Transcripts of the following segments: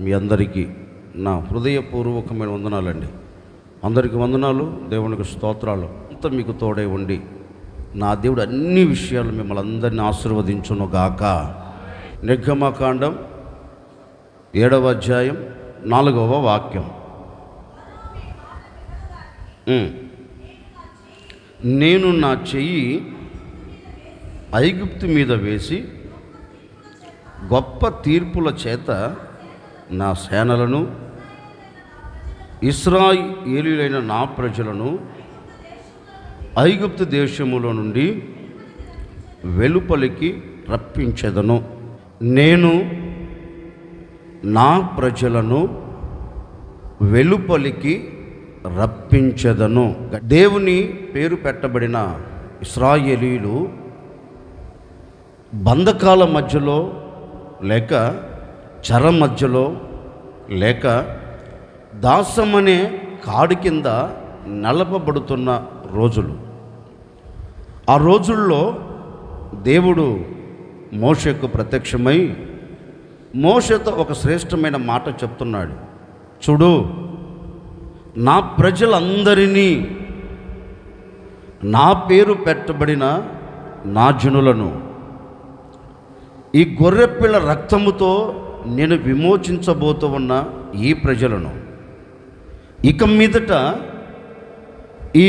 మీ అందరికీ నా హృదయపూర్వకమైన వందనాలండి. అందరికీ వందనాలు, దేవునికి స్తోత్రాలు. అంత మీకు తోడై ఉండి నా దేవుడు అన్ని విషయాలు మిమ్మల్ని అందరినీ ఆశీర్వదించును గాక. నిర్గమకాండం 7వ అధ్యాయం 4వ వాక్యం. నేను నా చెయ్యి ఐగుప్తు మీద వేసి గొప్ప తీర్పుల చేత నా సేనలను ఇశ్రాయేలీయులైన నా ప్రజలను ఐగుప్తు దేశములో నుండి వెలుపలికి రప్పించెదను. నేను నా ప్రజలను వెలుపలికి రప్పించెదను. దేవుని పేరు పెట్టబడిన ఇశ్రాయేలీయులు బంధకాల మధ్యలో లేక చెర మధ్యలో లేక దాసమనే కాడి కింద నలపబడుతున్న రోజులు. ఆ రోజుల్లో దేవుడు మోషేకు ప్రత్యక్షమై మోషేతో ఒక శ్రేష్టమైన మాట చెప్తున్నాడు. చూడు, నా ప్రజలందరినీ, నా పేరు పెట్టబడిన నా జనులను ఈ గొర్రెపిల్ల రక్తముతో నేను విమోచించబోతూ ఉన్న ఈ ప్రజలను ఇక మీదట ఈ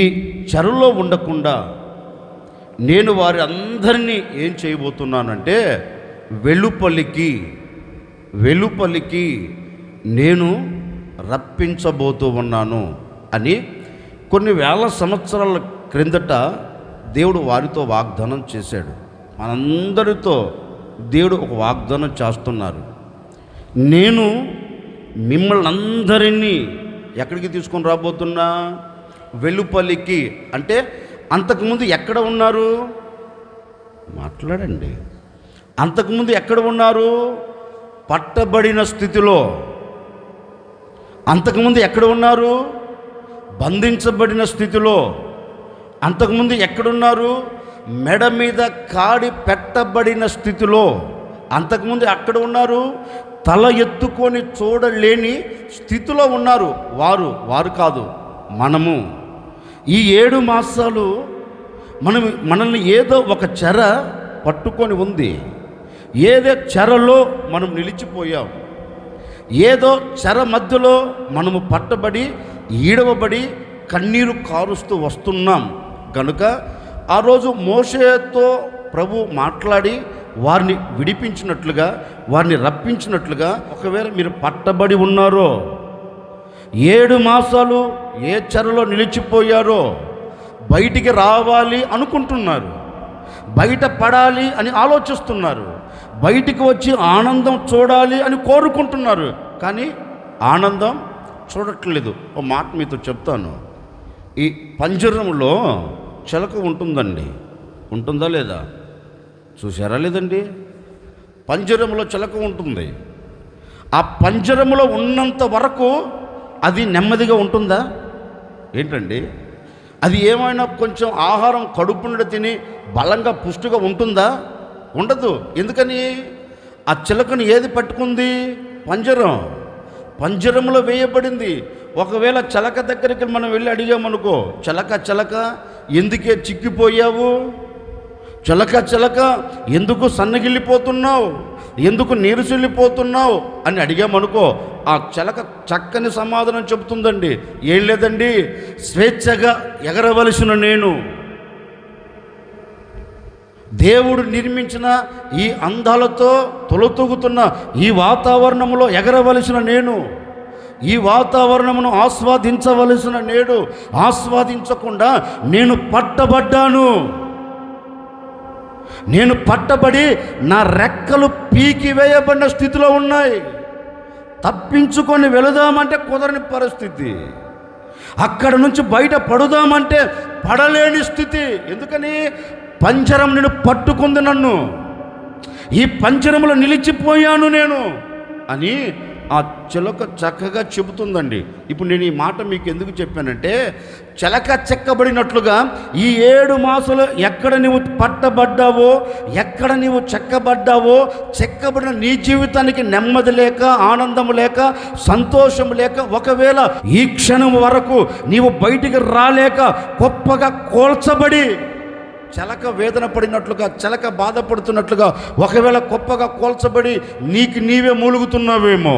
చెరలో ఉండకుండా నేను వారి అందరినీ ఏం చేయబోతున్నానంటే వెలుపలికి నేను రప్పించబోతూ ఉన్నాను అని కొన్ని వేల సంవత్సరాల క్రిందట దేవుడు వారితో వాగ్దానం చేశాడు. మనందరితో దేవుడు ఒక వాగ్దానం చేస్తున్నారు. నేను మిమ్మల్ని అందరినీ ఎక్కడికి తీసుకొని రాబోతున్నా? వెలుపలికి. అంటే అంతకుముందు ఎక్కడ ఉన్నారు? మాట్లాడండి. అంతకుముందు ఎక్కడ ఉన్నారు? పట్టబడిన స్థితిలో. అంతకుముందు ఎక్కడ ఉన్నారు? బంధించబడిన స్థితిలో. అంతకుముందు ఎక్కడున్నారు? మెడ మీద కాడి పెట్టబడిన స్థితిలో. అంతకుముందు ఎక్కడ ఉన్నారు? తల ఎత్తుకొని చూడలేని స్థితిలో ఉన్నారు. వారు కాదు, మనము. ఈ 7 మాసాలు మనల్ని ఏదో ఒక చెర పట్టుకొని ఉంది. ఏదో చెరలో మనం నిలిచిపోయాం. ఏదో చెర మధ్యలో మనము పట్టబడి ఈడవబడి కన్నీరు కారుస్తూ వస్తున్నాం. కనుక ఆ రోజు మోషేతో ప్రభు మాట్లాడి వారిని విడిపించినట్లుగా, వారిని రప్పించినట్లుగా, ఒకవేళ మీరు పట్టబడి ఉన్నారో, 7 మాసాలు ఏ చెరలో నిలిచిపోయారో, బయటికి రావాలి అనుకుంటున్నారు, బయట పడాలి అని ఆలోచిస్తున్నారు, బయటికి వచ్చి ఆనందం చూడాలి అని కోరుకుంటున్నారు, కానీ ఆనందం చూడట్లేదు. ఒక మాట మీతో చెప్తాను. ఈ పంజరంలో చిలక ఉంటుందండి. ఉంటుందా లేదా? చూసారా లేదండి? పంజరంలో చిలక ఉంటుంది. ఆ పంజరంలో ఉన్నంత వరకు అది నెమ్మదిగా ఉంటుందా? ఏంటండి, అది ఏమైనా కొంచెం ఆహారం కడుపు నుండి తిని బలంగా పుష్టిగా ఉంటుందా? ఉండదు. ఎందుకని? ఆ చిలకను ఏది పట్టుకుంది? పంజరంలో వేయబడింది. ఒకవేళ చిలక దగ్గరికి మనం వెళ్ళి అడిగామనుకో, చిలక ఎందుకే చిక్కిపోయావు? చిలక ఎందుకు సన్నగిల్లిపోతున్నావు? ఎందుకు నీరుసిల్లిపోతున్నావు అని అడిగామనుకో, ఆ చిలక చక్కని సమాధానం చెబుతుందండి. ఏం లేదండి, స్వేచ్ఛగా ఎగరవలసిన నేను, దేవుడు నిర్మించిన ఈ అందాలతో తొలతూగుతున్న ఈ వాతావరణంలో ఎగరవలసిన నేను, ఈ వాతావరణమును ఆస్వాదించవలసిన నేను ఆస్వాదించకుండా నేను పట్టబడి నా రెక్కలు పీకివేయబడిన స్థితిలో ఉన్నాయి. తప్పించుకొని వెళదామంటే కుదరని పరిస్థితి. అక్కడ నుంచి బయట పడుదామంటే పడలేని స్థితి. ఎందుకని? పంజరం నేను పట్టుకుంది, నన్ను ఈ పంజరంలో నిలిచిపోయాను నేను అని ఆ చిలక చక్కగా చెబుతుందండి. ఇప్పుడు నేను ఈ మాట మీకు ఎందుకు చెప్పానంటే, చిలక చెక్కబడినట్లుగా ఈ 7 మాసాలు ఎక్కడ నువ్వు పట్టబడ్డావో, ఎక్కడ నువ్వు చెక్కబడ్డావో, చెక్కబడిన నీ జీవితానికి నెమ్మది లేక, ఆనందం లేక, సంతోషం లేక, ఒకవేళ ఈ క్షణం వరకు నీవు బయటికి రాలేక గొప్పగా కోల్చబడి చిలక వేదన పడినట్లుగా, చిలక బాధపడుతున్నట్లుగా, ఒకవేళ గొప్పగా కోల్చబడి నీకు నీవే మూలుగుతున్నావేమో,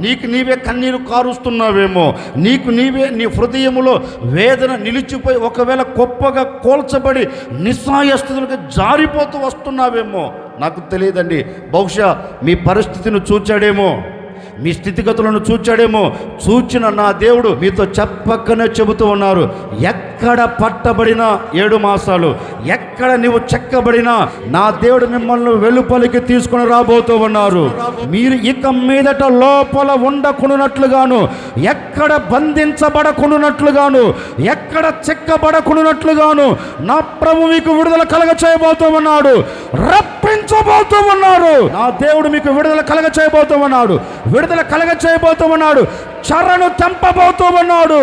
నీకు నీవే కన్నీరు కారుస్తున్నావేమో, నీకు నీవే నీ హృదయములో వేదన నిలిచిపోయి ఒకవేళ గొప్పగా కోల్చబడి నిస్సహాయ స్థితులకు జారిపోతూ వస్తున్నావేమో, నాకు తెలియదండి. బహుశా మీ పరిస్థితిని చూచాడేమో, మీ స్థితిగతులను చూచాడేమో. చూచిన నా దేవుడు మీతో చెప్పకనే చెబుతూ ఉన్నారు, ఎక్కడ పట్టబడినా 7 మాసాలు, ఎక్కడ నీవు చెక్కబడినా నా దేవుడు మిమ్మల్ని వెలుపలికి తీసుకుని రాబోతూ ఉన్నారు. మీరు ఇక మీదట లోపల ఉండకుండానట్లుగాను, ఎక్కడ బంధించబడకుండానట్లుగాను, ఎక్కడ చెక్కబడకుండానట్లుగాను నా ప్రభు మీకు విడుదల కలగ చేయబోతూ ఉన్నాడు, రప్పించబోతూ ఉన్నారు. నా దేవుడు మీకు విడుదల కలగ చేయబోతూ ఉన్నాడు, విడుదల కలగ చేయబోతూ ఉన్నాడు. చెరను తెంపబోతూ ఉన్నాడు,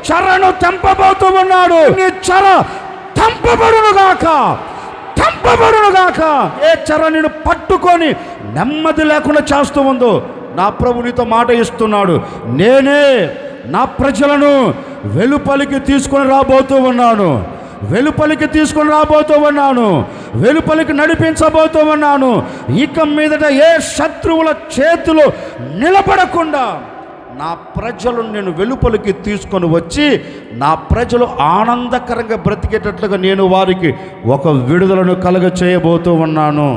చెరను తెంపబోతూ ఉన్నాడు. నీ చెర తెంపబడునుగాక, తెంపబడునుగాక. ఏ చెర నిన్ను పట్టుకొని నెమ్మది లేకుండా చేస్తూ ఉందో నా ప్రభు నీతో మాట ఇస్తున్నాడు, నేనే నా ప్రజలను వెలుపలికి తీసుకొని రాబోతూ ఉన్నాను, వెలుపలికి తీసుకొని రాబోతూ ఉన్నాను, వెలుపలికి నడిపించబోతూ ఉన్నాను. ఇక మీదట ఏ శత్రువుల చేతిలో నిలబడకుండా నా ప్రజలను నేను వెలుపలికి తీసుకొని వచ్చి నా ప్రజలు ఆనందకరంగా బ్రతికేటట్లుగా నేను వారికి ఒక విడుదలను కలుగ చేయబోతూ ఉన్నాను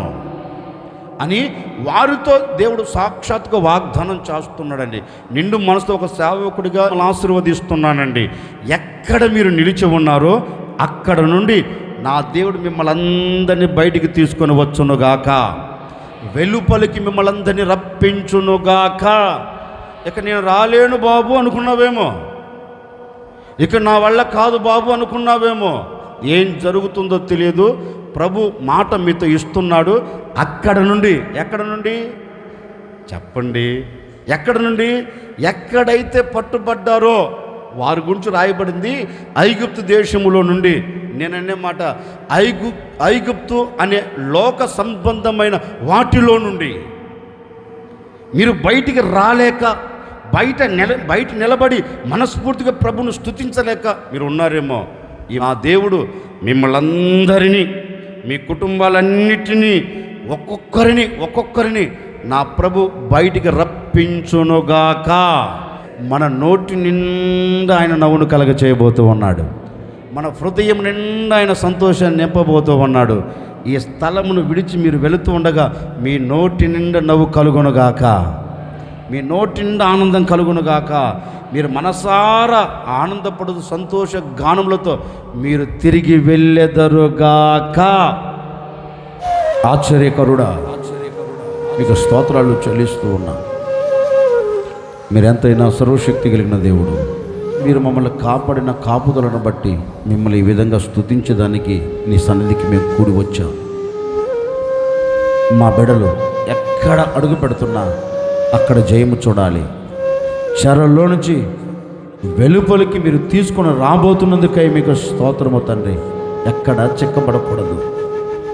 అని వారితో దేవుడు సాక్షాత్తుగా వాగ్దానం చేస్తున్నాడండి. నిండు మనసుతో ఒక సేవకుడిగా ఆశీర్వదిస్తున్నానండి. ఎక్కడ మీరు నిలిచి ఉన్నారో అక్కడ నుండి నా దేవుడు మిమ్మల్ని అందరినీ బయటికి తీసుకొని వచ్చునుగాక, వెలుపలికి మిమ్మల్ని అందరినీ రప్పించునుగాక. ఇక నేను రాలేను బాబు అనుకున్నావేమో, ఇక నా వల్ల కాదు బాబు అనుకున్నావేమో, ఏం జరుగుతుందో తెలియదు. ప్రభు మాట మీతో ఇస్తున్నాడు. అక్కడ నుండి, ఎక్కడ నుండి చెప్పండి, ఎక్కడ నుండి, ఎక్కడైతే పట్టుబడ్డారో వారి గురించి రాయబడింది ఐగుప్తు దేశములో నుండి. నేననే మాట ఐగుప్తు అనే లోక సంబంధమైన వాటిలో నుండి మీరు బయటికి రాలేక, బయట నిలబడి మనస్ఫూర్తిగా ప్రభును స్తుతించలేక మీరు ఉన్నారేమో. మా దేవుడు మిమ్మల్ని అందరినీ, మీ కుటుంబాలన్నిటినీ, ఒక్కొక్కరిని నా ప్రభు బయటికి రప్పించునుగాక. మన నోటి నిండా ఆయన నవ్వును కలగ చేయబోతూ ఉన్నాడు, మన హృదయం నిండా ఆయన సంతోషాన్ని నింపబోతూ ఉన్నాడు. ఈ స్థలమును విడిచి మీరు వెళుతూ ఉండగా మీ నోటి నిండా నవ్వు కలుగునుగాక, మీ నోటి నిండా ఆనందం కలుగునుగాక. మీరు మనసారా ఆనందపడుతూ సంతోష గానములతో మీరు తిరిగి వెళ్ళెదరుగాక. ఆశ్చర్యకరుడా, మీకు స్తోత్రాలు చెల్లిస్తూ ఉన్నా. మీరెంతైనా సర్వశక్తి కలిగిన దేవుడు, మీరు మమ్మల్ని కాపాడిన కాపుదలను బట్టి మిమ్మల్ని ఈ విధంగా స్తుతించడానికి నీ సన్నిధికి మేము కూడి వచ్చాం. మా బిడ్డలు ఎక్కడ అడుగు పెడుతున్నా అక్కడ జయము చూడాలి. చెరలో నుంచి వెలుపలికి మీరు తీసుకొని రాబోతున్నందుకై మీకు స్తోత్రము తండ్రి. ఎక్కడ చిక్కబడకూడదు.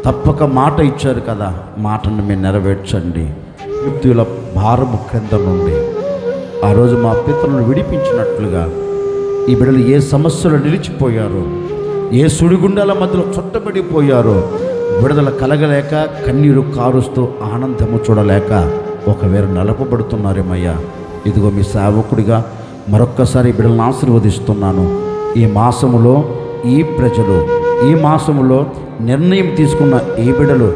తప్పక మాట ఇచ్చారు కదా, మాటను మీరు నెరవేర్చండి. మృత్యుల భారము క్రింద నుండి ఆ రోజు మా పితరులను విడిపించినట్లుగా ఈ బిడ్డలు ఏ సమస్యలు నిలిచిపోయారో, ఏ సుడిగుండాల మధ్యలో చుట్టబడిపోయారో, విడుదల కలగలేక కన్నీరు కారుస్తూ ఆనందము చూడలేక ఒకవేళ నలపబడుతున్నారేమయ్యా. ఇదిగో మీ సేవకుడిగా మరొక్కసారి ఈ బిడ్డలను ఆశీర్వదిస్తున్నాను. ఈ మాసములో ఈ ప్రజలు, ఈ మాసములో నిర్ణయం తీసుకున్న ఈ బిడ్డలు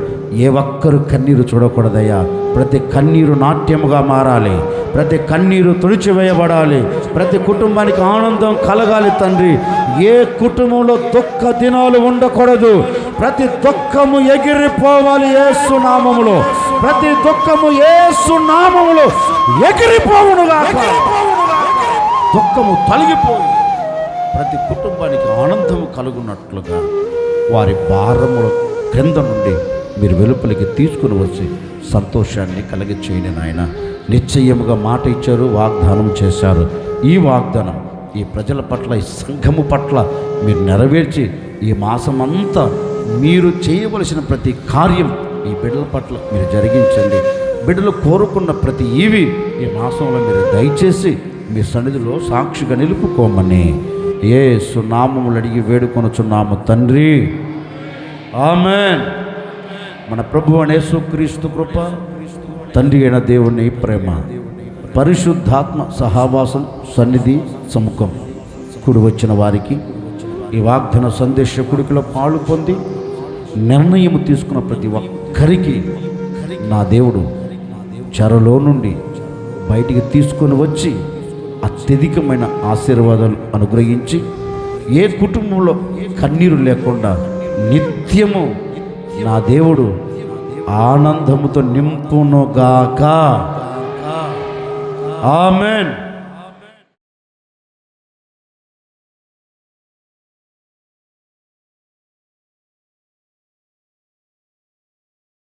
ఏ ఒక్కరు కన్నీరు చూడకూడదయ్యా. ప్రతి కన్నీరు నాట్యముగా మారాలి, ప్రతి కన్నీరు తుడిచివేయబడాలి, ప్రతి కుటుంబానికి ఆనందం కలగాలి తండ్రి. ఏ కుటుంబంలో దుఃఖ దినాలు ఉండకూడదు. ప్రతి దుఃఖము ఎగిరిపోవాలి యేసు నామములో, ప్రతి దుఃఖము యేసు నామములో ఎగిరిపోవునుగాక. దుఃఖము తొలగిపోయి ప్రతి కుటుంబానికి ఆనందము కలుగునట్లుగా వారి భారముల క్రింద నుండి మీరు వెలుపలికి తీసుకుని వచ్చి సంతోషాన్ని కలిగి చేయండి నాయన. నిశ్చయముగా మాట ఇచ్చారు, వాగ్దానం చేశారు. ఈ వాగ్దానం ఈ ప్రజల పట్ల, ఈ సంఘము పట్ల మీరు నెరవేర్చి ఈ మాసమంతా మీరు చేయవలసిన ప్రతి కార్యం ఈ బిడ్డల పట్ల మీరు జరిగించండి. బిడ్డలు కోరుకున్న ప్రతి ఈవి ఈ మాసంలో మీరు దయచేసి మీ సన్నిధిలో సాక్షిగా నిలుపుకోమని యేసు నామములు అడిగి వేడుకొనుచున్నాము తండ్రి, ఆమేన్. మన ప్రభువు అయిన యేసుక్రీస్తు కృప, తండ్రి అయిన దేవుని ప్రేమ, పరిశుద్ధాత్మ సహవాసం, సన్నిధి, సముఖం కూడి వచ్చిన వారికి, ఈ వాగ్దాన సందేశ కుడికిలో పాలు పొంది నిర్ణయం తీసుకున్న ప్రతి ఒక్కరికి నా దేవుడు చెరలో నుండి బయటికి తీసుకొని వచ్చి అత్యధికమైన ఆశీర్వాదాలు అనుగ్రహించి ఏ కుటుంబంలో కన్నీరు లేకుండా నిత్యము నా దేవుడు ఆనందముతో నింపునుగాక. ఆమేన్.